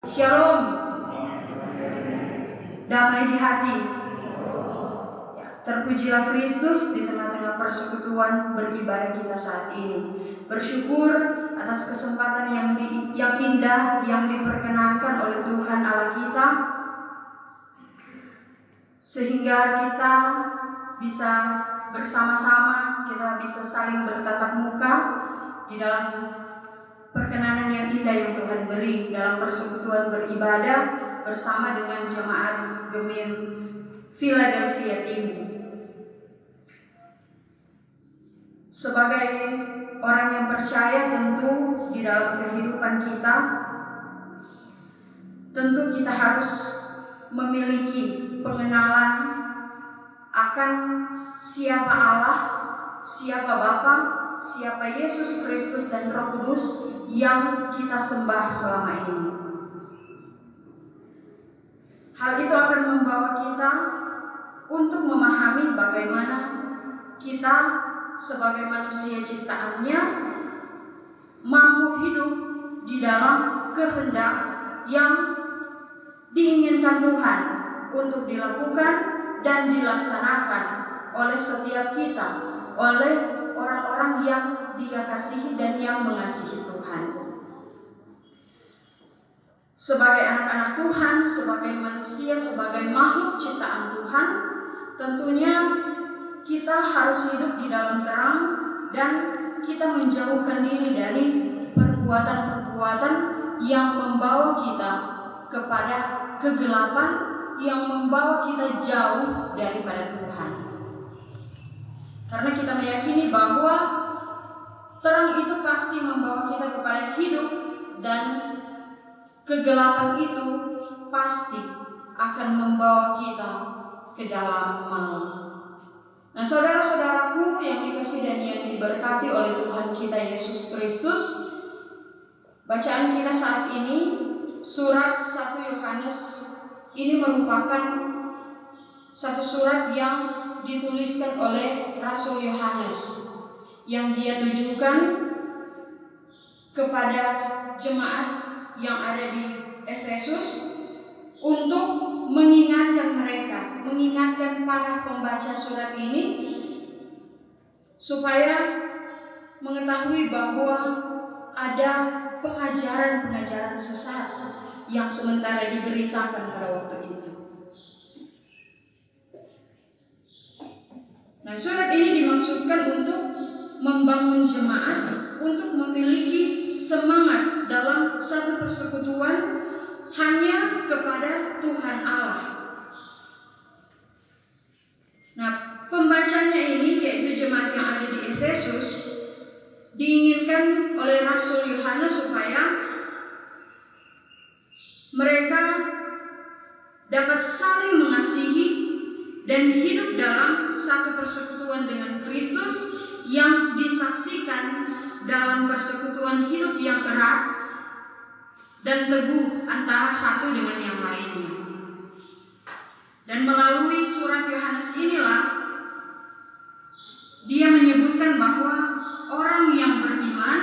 Shalom. Damai di hati. Ya, terpujilah Kristus di tengah-tengah persekutuan beribadah kita saat ini. Bersyukur atas kesempatan yang indah yang diperkenankan oleh Tuhan Allah kita, sehingga kita bisa bersama-sama, kita bisa saling bertatap muka di dalam perkenanan yang indah yang Tuhan beri dalam persekutuan beribadah bersama dengan jemaat Gemim Philadelphia Timur. Sebagai orang yang percaya, tentu di dalam kehidupan kita, tentu kita harus memiliki pengenalan akan siapa Allah, siapa Bapa, siapa Yesus Kristus dan Roh Kudus yang kita sembah selama ini. Hal itu akan membawa kita untuk memahami bagaimana kita sebagai manusia ciptaannya mampu hidup di dalam kehendak yang diinginkan Tuhan untuk dilakukan dan dilaksanakan oleh setiap kita, oleh orang-orang yang Dia kasihi dan yang mengasihi Tuhan. Sebagai anak-anak Tuhan, sebagai manusia, sebagai makhluk ciptaan Tuhan, tentunya kita harus hidup di dalam terang dan kita menjauhkan diri dari perbuatan-perbuatan yang membawa kita kepada kegelapan, yang membawa kita jauh daripada Tuhan. Karena kita meyakini bahwa terang itu pasti membawa kita kepada hidup, dan kegelapan itu pasti akan membawa kita ke dalam maut. Nah, saudara-saudaraku yang dikasihi dan yang diberkati oleh Tuhan kita Yesus Kristus, bacaan kita saat ini surat 1 Yohanes ini merupakan satu surat yang dituliskan oleh Rasul Yohanes, yang dia tujukan kepada jemaat yang ada di Efesus untuk mengingatkan mereka, mengingatkan para pembaca surat ini supaya mengetahui bahwa ada pengajaran-pengajaran sesat yang sementara diberitakan pada waktu itu. Nah, surat ini dimaksudkan untuk membangun jemaat untuk memiliki semangat dalam satu persekutuan hanya kepada Tuhan Allah. Nah, pembacanya ini, yaitu jemaat yang ada di Efesus, diinginkan oleh Rasul Yohanes supaya mereka dapat saling mengasihi dan hidup dalam satu persekutuan dengan Kristus yang disaksikan dalam persekutuan hidup yang erat dan teguh antara satu dengan yang lainnya. Dan melalui surat Yohanes inilah dia menyebutkan bahwa orang yang beriman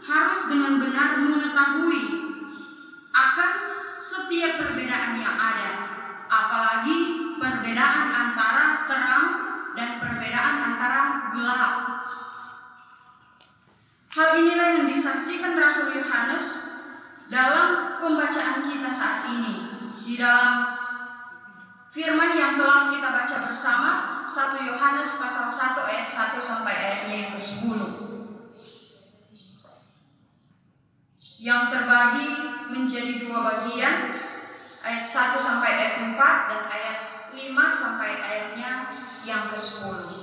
harus dengan benar mengetahui akan setiap perbedaan yang ada, apalagi perbedaan antara terang dan perbedaan antara gelap. Hal inilah yang disaksikan Rasul Yohanes dalam pembacaan kita saat ini, di dalam firman yang telah kita baca bersama, 1 Yohanes pasal 1 ayat 1 sampai ayatnya yang ke-10, yang terbagi menjadi dua bagian, ayat 1 sampai ayat 4 dan ayat 5 sampai ayatnya yang ke-10.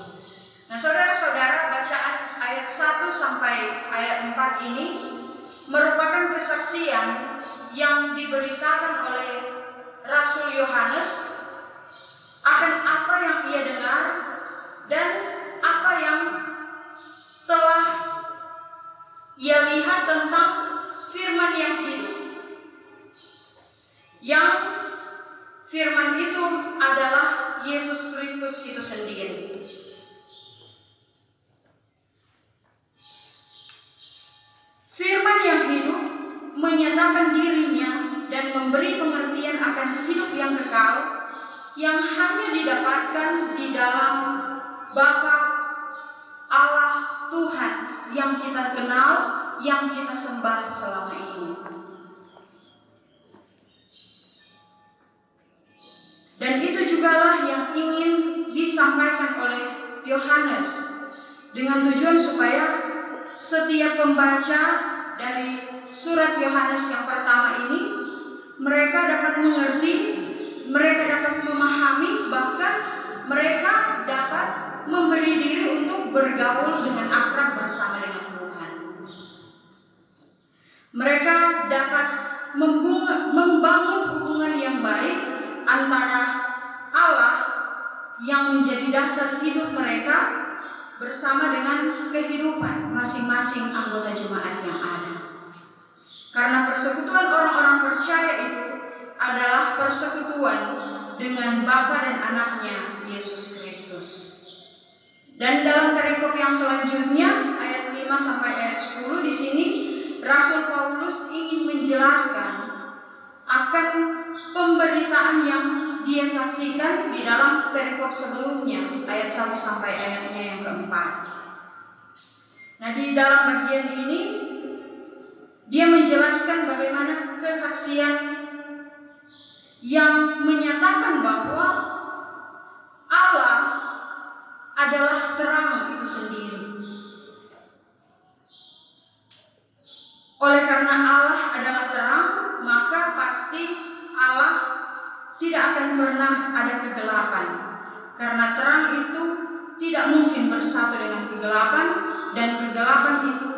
Nah, saudara-saudara, bacaan ayat 1 sampai ayat 4 ini merupakan kesaksian yang diberitakan oleh Rasul Yohanes akan apa yang ia dengar dan apa yang telah ia lihat tentang firman yang hidup. Yang firman itu adalah Yesus Kristus itu sendiri. Firman yang hidup menyatakan dirinya dan memberi pengertian akan hidup yang kekal yang hanya didapatkan di dalam Bapa Allah Tuhan yang kita kenal, yang kita sembah selama ini. Dan itu jugalah yang ingin disampaikan oleh Yohanes dengan tujuan supaya setiap pembaca dari surat Yohanes yang pertama ini mereka dapat mengerti, mereka dapat memahami, bahkan mereka dapat memberi diri untuk bergaul dengan akrab bersama dengan Tuhan. Mereka dapat membangun hubungan yang baik antara Allah yang menjadi dasar hidup mereka bersama dengan kehidupan masing-masing anggota jemaat yang ada. Karena persekutuan orang-orang percaya itu adalah persekutuan dengan Bapa dan Anaknya Yesus Kristus. Dan dalam perikop yang selanjutnya ayat 5 sampai ayat 10 di sini Rasul Paulus ingin menjelaskan akan pemberitaan yang dia saksikan di dalam perikop sebelumnya ayat 1 sampai ayatnya yang keempat. Nah, di dalam bagian ini dia menjelaskan bagaimana kesaksian yang menyatakan bahwa Allah adalah terang itu sendiri. Oleh karena Allah adalah terang, maka pasti Allah tidak akan pernah ada kegelapan. Karena terang itu tidak mungkin bersatu dengan kegelapan, dan kegelapan itu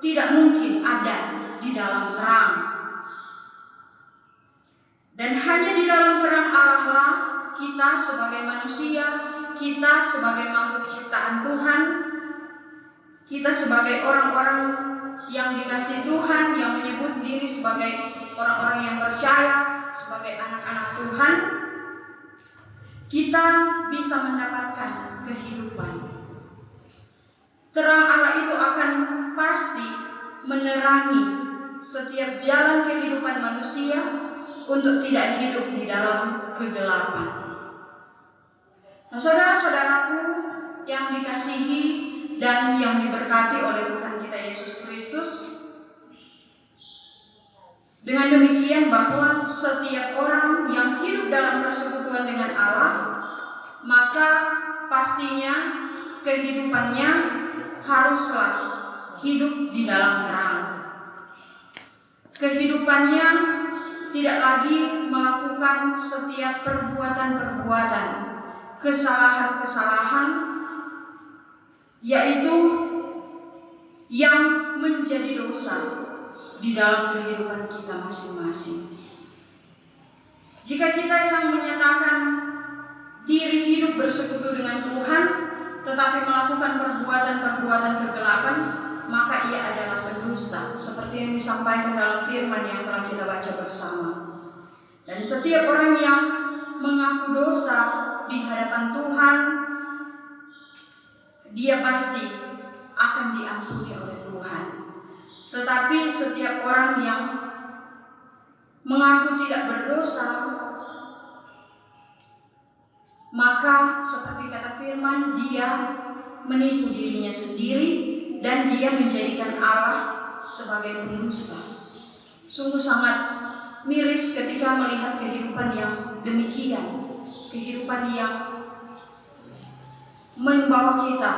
tidak mungkin ada di dalam terang. Dan hanya di dalam terang Allah lah kita sebagai manusia, kita sebagai makhluk ciptaan Tuhan, kita sebagai orang-orang yang dikasihi Tuhan, yang menyebut diri sebagai orang-orang yang percaya, sebagai anak-anak Tuhan, kita bisa mendapatkan kehidupan. Terang Allah itu akan pasti menerangi setiap jalan kehidupan manusia untuk tidak hidup di dalam kegelapan. Nah, saudara-saudaraku yang dikasihi dan yang diberkati oleh Tuhan kita Yesus Kristus, dengan demikian bahwa setiap orang yang hidup dalam persekutuan dengan Allah, maka pastinya kehidupannya haruslah hidup di dalam terang. Kehidupannya tidak lagi melakukan setiap perbuatan-perbuatan kesalahan-kesalahan, yaitu yang menjadi dosa di dalam kehidupan kita masing-masing. Jika kita yang menyatakan diri hidup bersekutu dengan Tuhan, tetapi melakukan perbuatan-perbuatan kegelapan, maka ia adalah pendusta, seperti yang disampaikan dalam firman yang telah kita baca bersama. Dan setiap orang yang mengaku dosa di hadapan Tuhan, dia pasti akan diampuni oleh Tuhan. Tetapi setiap orang yang mengaku tidak berdosa, maka seperti kata firman, dia menipu dirinya sendiri dan dia menjadikan Allah sebagai pendusta. Sungguh sangat miris ketika melihat kehidupan yang demikian, kehidupan yang membawa kita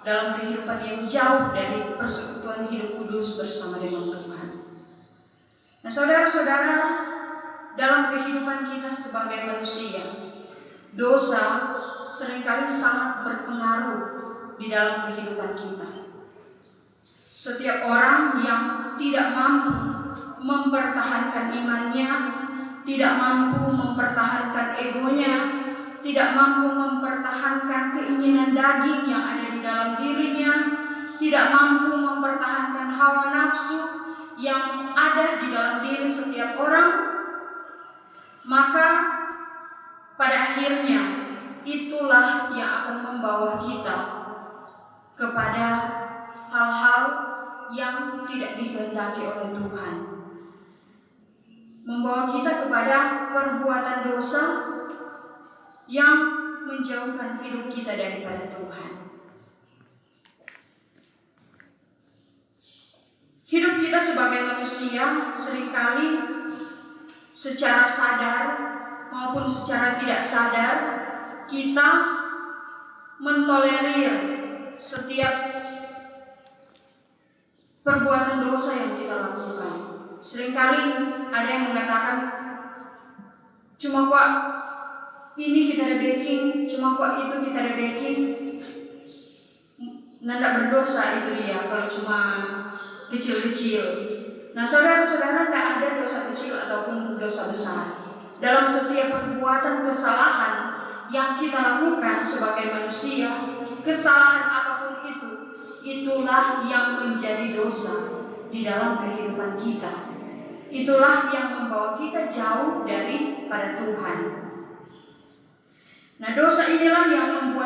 dalam kehidupan yang jauh dari persekutuan hidup kudus bersama dengan Tuhan. Nah, saudara-saudara, dalam kehidupan kita sebagai manusia, dosa seringkali sangat berpengaruh di dalam kehidupan kita. Setiap orang yang tidak mampu mempertahankan imannya, tidak mampu mempertahankan egonya, tidak mampu mempertahankan keinginan daging yang ada di dalam dirinya, tidak mampu mempertahankan hawa nafsu yang ada di dalam diri setiap orang, maka pada akhirnya itulah yang akan membawa kita kepada hal-hal yang tidak dikehendaki oleh Tuhan, membawa kita kepada perbuatan dosa yang menjauhkan hidup kita daripada Tuhan. Hidup kita sebagai manusia seringkali secara sadar maupun secara tidak sadar kita mentolerir setiap perbuatan dosa yang kita lakukan. Seringkali ada yang mengatakan, cuma kok ini kita rebeking, cuma kok itu kita rebeking, nanda berdosa itu dia kalau cuma kecil-kecil. Nah, saudara-saudara, tidak ada dosa kecil ataupun dosa besar. Dalam setiap perbuatan kesalahan yang kita lakukan sebagai manusia, kesalahan apapun itu, itulah yang menjadi dosa di dalam kehidupan kita. Itulah yang membawa kita jauh daripada Tuhan. Nah, dosa inilah yang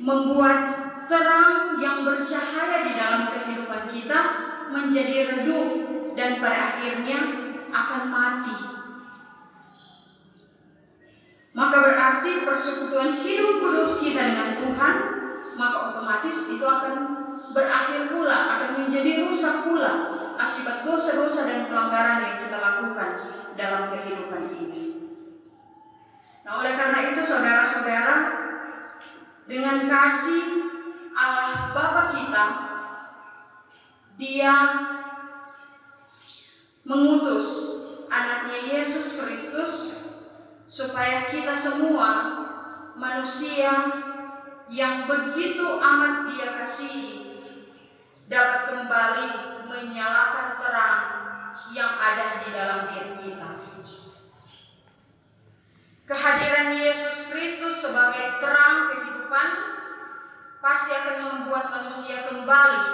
membuat terang yang bercahaya di dalam kehidupan kita menjadi redup dan pada akhirnya akan mati. Maka berarti persekutuan hidup kudus kita dengan Tuhan, maka otomatis itu akan berakhir pula, akan menjadi rusak pula akibat dosa-dosa dan pelanggaran yang kita lakukan dalam kehidupan ini. Nah, oleh karena itu saudara-saudara, dengan kasih Allah Bapa kita, Dia mengutus anaknya Yesus Kristus supaya kita semua manusia yang begitu amat Dia kasihi dapat kembali menyalakan terang yang ada di dalam diri kita. Kehadiran Yesus Kristus sebagai terang kehidupan pasti akan membuat manusia kembali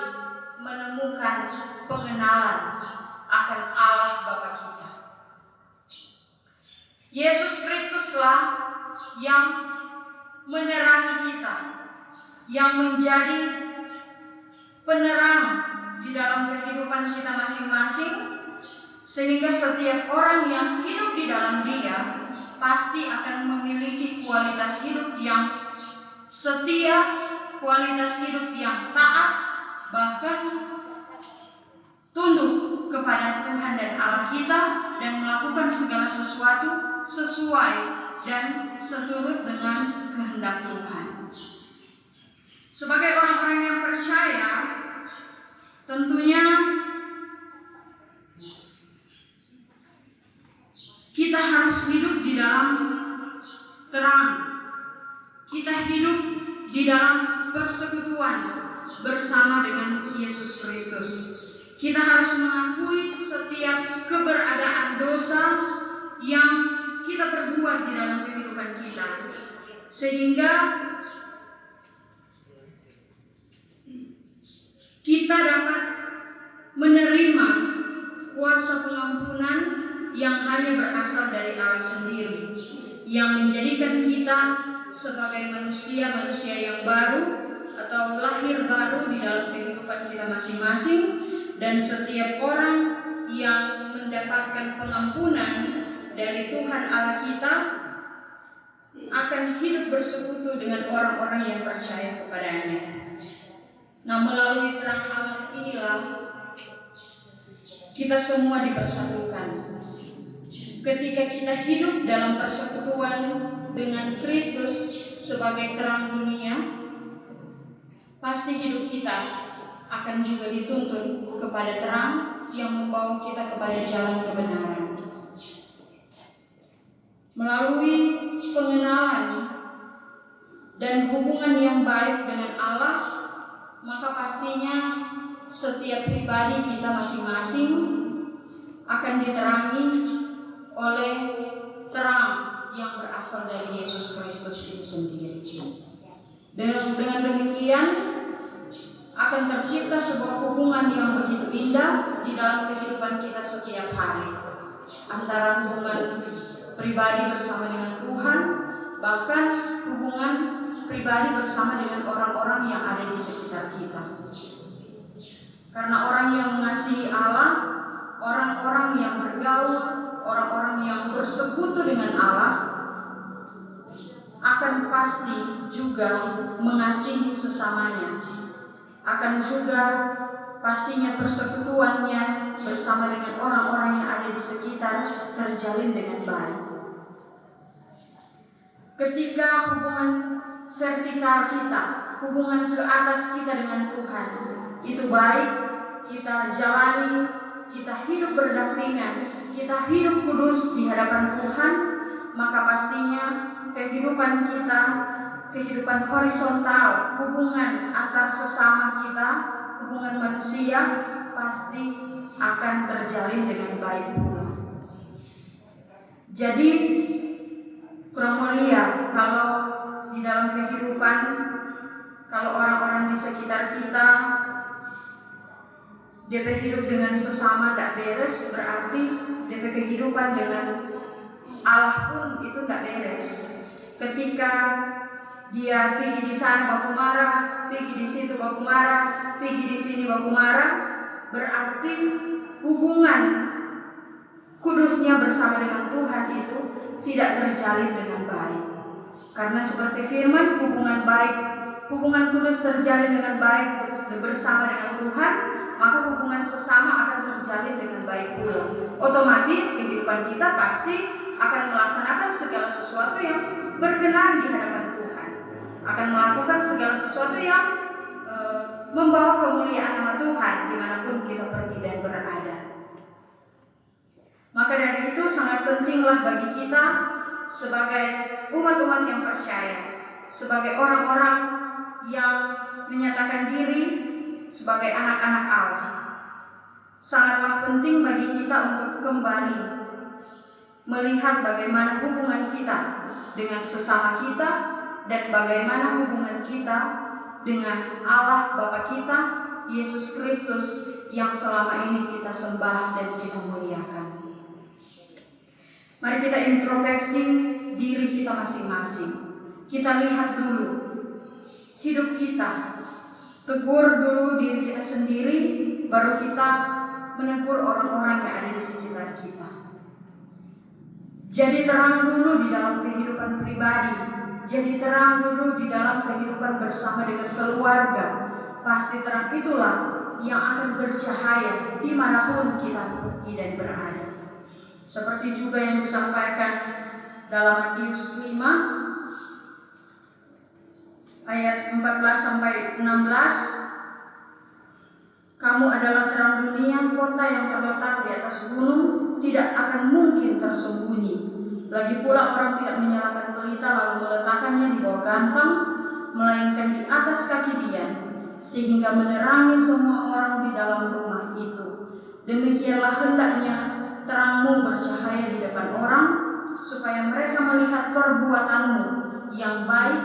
menemukan pengenalan akan Allah Bapa kita. Yesus Kristuslah yang menerangi kita, yang menjadi penerang di dalam kehidupan kita masing-masing, sehingga setiap orang yang hidup di dalam Dia pasti akan memiliki kualitas hidup yang setia, kualitas hidup yang taat, bahkan tunduk kepada Tuhan dan Allah kita dan melakukan segala sesuatu sesuai dan seturut dengan kehendak Tuhan. Sebagai orang-orang yang percaya, tentunya kita harus hidup di dalam terang. Kita hidup di dalam persekutuan bersama dengan Yesus Kristus. Kita harus mengakui setiap keberadaan dosa yang kita perbuat di dalam kehidupan kita, sehingga kita dapat menerima kuasa pengampunan yang hanya berasal dari Allah sendiri, yang menjadikan kita sebagai manusia yang baru atau lahir baru di dalam kehidupan kita masing-masing. Dan setiap orang yang mendapatkan pengampunan dari Tuhan Allah kita akan hidup bersekutu dengan orang-orang yang percaya kepadanya. Nah, melalui terang Allah inilah kita semua dipersatukan. Ketika kita hidup dalam persekutuan dengan Kristus sebagai terang dunia, pasti hidup kita akan juga dituntun kepada terang yang membawa kita kepada jalan kebenaran. Melalui pengenalan dan hubungan yang baik dengan Allah, maka pastinya setiap pribadi kita masing-masing akan diterangi oleh terang yang berasal dari Yesus Kristus itu sendiri. Dengan demikian akan tercipta sebuah hubungan yang begitu indah di dalam kehidupan kita setiap hari, antara hubungan pribadi bersama dengan Tuhan, bahkan hubungan pribadi bersama dengan orang-orang yang ada di sekitar kita. Karena orang yang mengasihi Allah, bersekutu dengan Allah, akan pasti juga mengasihi sesamanya, akan juga pastinya persekutuannya bersama dengan orang-orang yang ada di sekitar terjalin dengan baik. Ketika hubungan vertikal kita, hubungan ke atas kita dengan Tuhan itu baik, kita jalani, kita hidup berdampingan, kita hidup kudus di hadapan Tuhan, maka pastinya kehidupan kita, kehidupan horizontal, hubungan antar sesama kita, hubungan manusia pasti akan terjalin dengan baik pula. Jadi Promolia, kalau di dalam kehidupan, kalau orang-orang di sekitar kita DP hidup dengan sesama gak beres, berarti DP kehidupan dengan Allah pun itu gak beres. Ketika dia pergi di sana baku marah, pergi di situ baku marah, pergi di sini baku marah, berarti hubungan kudusnya bersama dengan Tuhan itu tidak terjalin dengan baik. Karena seperti firman, hubungan baik, hubungan kudus terjalin dengan baik bersama dengan Tuhan, maka hubungan sesama akan terjalin dengan baik pula. Otomatis kehidupan kita pasti akan melaksanakan segala sesuatu yang berkenan di hadapan Tuhan, akan melakukan segala sesuatu yang membawa kemuliaan nama Tuhan dimanapun kita pergi dan berada. Maka dari itu sangat pentinglah bagi kita sebagai umat-umat yang percaya, sebagai orang-orang yang menyatakan diri sebagai anak-anak Allah, sangatlah penting bagi kita untuk kembali melihat bagaimana hubungan kita dengan sesama kita dan bagaimana hubungan kita dengan Allah Bapa kita, Yesus Kristus yang selama ini kita sembah dan kita muliakan. Mari kita introspeksi diri kita masing-masing. Kita lihat dulu hidup kita, tegur dulu diri kita sendiri, baru kita menegur orang-orang yang ada di sekitar kita. Jadi terang dulu di dalam kehidupan pribadi, jadi terang dulu di dalam kehidupan bersama dengan keluarga. Pasti terang itulah yang akan bercahaya dimanapun kita pergi dan berada. Seperti juga yang disampaikan dalam Matius 5 ayat 14-16, kamu adalah terang dunia, kota yang terletak di atas gunung tidak akan mungkin tersembunyi. Lagi pula orang tidak menyalakan pelita lalu meletakkannya di bawah gantang, melainkan di atas kaki dia, sehingga menerangi semua orang di dalam rumah itu. Demikianlah hendaknya terangmu bercahaya di depan orang, supaya mereka melihat perbuatanmu yang baik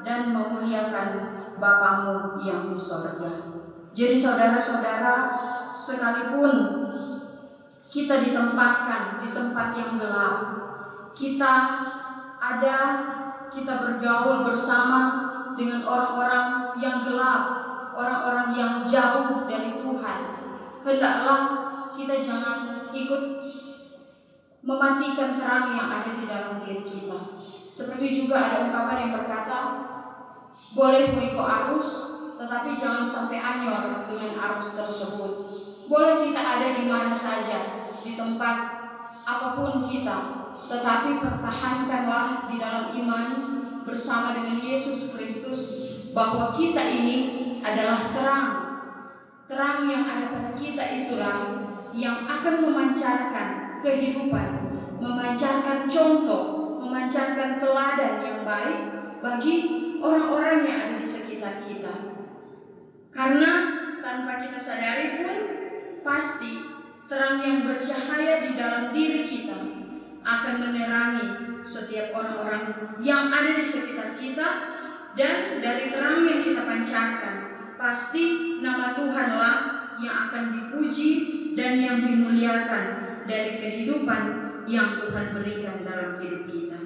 dan memuliakan Bapamu yang di sorga. Jadi saudara-saudara, sekalipun kita ditempatkan di tempat yang gelap, kita bergaul bersama dengan orang-orang yang gelap, orang-orang yang jauh dari Tuhan, hendaklah kita jangan ikut mematikan terang yang ada di dalam diri kita. Seperti juga ada ungkapan yang berkata, boleh mengikut arus, tetapi jangan sampai anyor dengan arus tersebut. Boleh kita ada di mana saja, di tempat apapun kita, tetapi pertahankanlah di dalam iman bersama dengan Yesus Kristus, bahwa kita ini adalah terang. Terang yang ada pada kita itulah yang akan memancarkan kehidupan, memancarkan contoh, memancarkan teladan yang baik bagi orang-orang yang ada di sekitar kita. Karena tanpa kita sadari pun, pasti terang yang bercahaya di dalam diri kita akan menerangi setiap orang-orang yang ada di sekitar kita, dan dari terang yang kita pancarkan, pasti nama Tuhanlah yang akan dipuji dan yang dimuliakan dari kehidupan yang Tuhan berikan dalam hidup kita.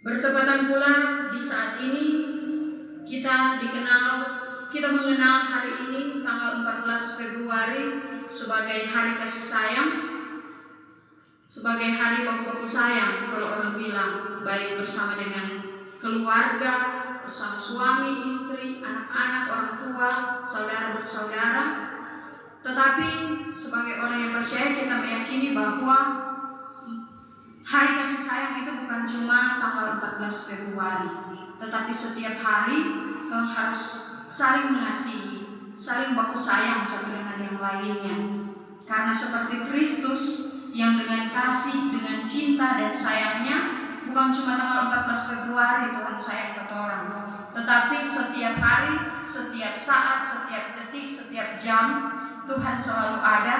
Bertepatan pula di saat ini kita mengenal hari ini tanggal 14 Februari sebagai Hari Kasih Sayang. sebagai hari baku-baku sayang kalau orang bilang, baik bersama dengan keluarga, bersama suami, istri, anak-anak, orang tua, saudara bersaudara. Tetapi sebagai orang yang percaya, kita meyakini bahwa hari kasih sayang itu bukan cuma tanggal 14 Februari, tetapi setiap hari harus saling mengasihi, saling baku sayang satu dengan yang lainnya. Karena seperti Kristus yang dengan kasih, dengan cinta dan sayangnya, bukan cuma tanggal 14 Februari Tuhan sayang ke orang, tetapi setiap hari, setiap saat, setiap detik, setiap jam, Tuhan selalu ada,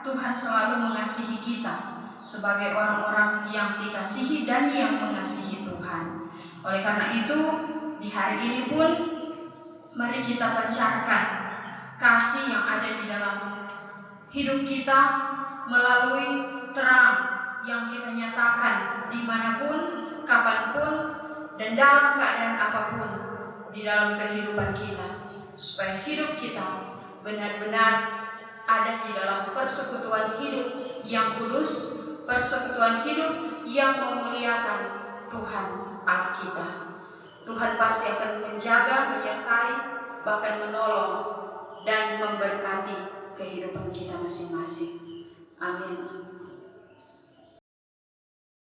Tuhan selalu mengasihi kita sebagai orang-orang yang dikasihi dan yang mengasihi Tuhan. Oleh karena itu, di hari ini pun mari kita pancarkan kasih yang ada di dalam hidup kita melalui terang yang kita nyatakan dimanapun, kapanpun, dan dalam keadaan apapun di dalam kehidupan kita, supaya hidup kita benar-benar ada di dalam persekutuan hidup yang kudus, persekutuan hidup yang memuliakan Tuhan Allah kita. Tuhan pasti akan menjaga, menyertai, bahkan menolong dan memberkati kehidupan kita masing-masing. Amin.